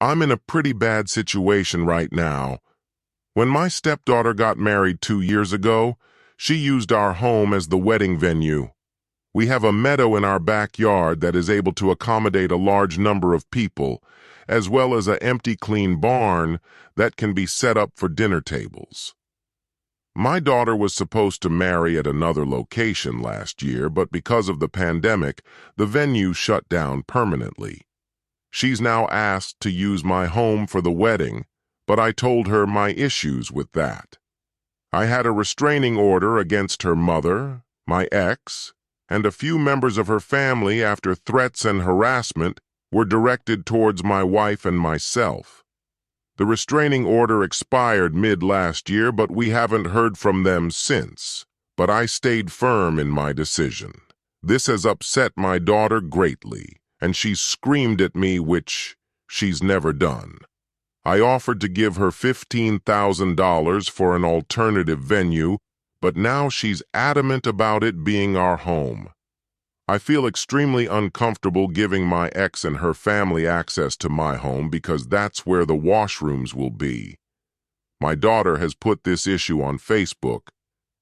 I'm in a pretty bad situation right now. When my stepdaughter got married 2 years ago, she used our home as the wedding venue. We have a meadow in our backyard that is able to accommodate a large number of people, as well as an empty clean barn that can be set up for dinner tables. My daughter was supposed to marry at another location last year, but because of the pandemic, the venue shut down permanently. She's now asked to use my home for the wedding, but I told her my issues with that. I had a restraining order against her mother, my ex, and a few members of her family after threats and harassment were directed towards my wife and myself. The restraining order expired mid-last year, but we haven't heard from them since. But I stayed firm in my decision. This has upset my daughter greatly, and she's screamed at me, which she's never done. I offered to give her $15,000 for an alternative venue, but now she's adamant about it being our home. I feel extremely uncomfortable giving my ex and her family access to my home because that's where the washrooms will be. My daughter has put this issue on Facebook,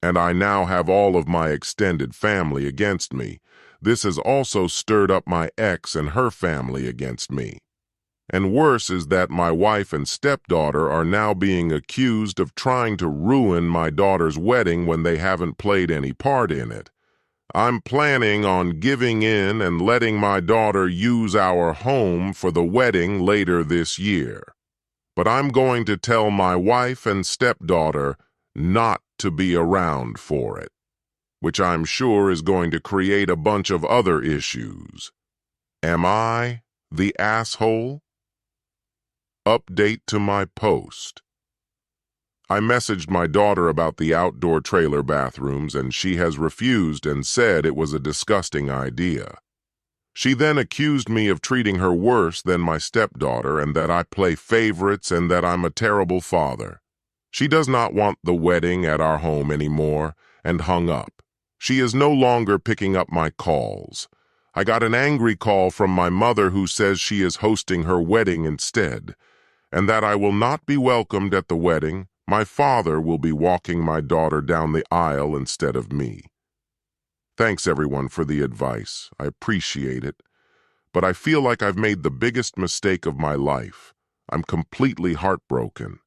and I now have all of my extended family against me. This has also stirred up my ex and her family against me. And worse is that my wife and stepdaughter are now being accused of trying to ruin my daughter's wedding when they haven't played any part in it. I'm planning on giving in and letting my daughter use our home for the wedding later this year. But I'm going to tell my wife and stepdaughter not to be around for it, which I'm sure is going to create a bunch of other issues. Am I the asshole? Update to my post. I messaged my daughter about the outdoor trailer bathrooms, and she has refused and said it was a disgusting idea. She then accused me of treating her worse than my stepdaughter and that I play favorites and that I'm a terrible father. She does not want the wedding at our home anymore and hung up. She is no longer picking up my calls. I got an angry call from my mother who says she is hosting her wedding instead, and that I will not be welcomed at the wedding. My father will be walking my daughter down the aisle instead of me. Thanks, everyone, for the advice. I appreciate it. But I feel like I've made the biggest mistake of my life. I'm completely heartbroken.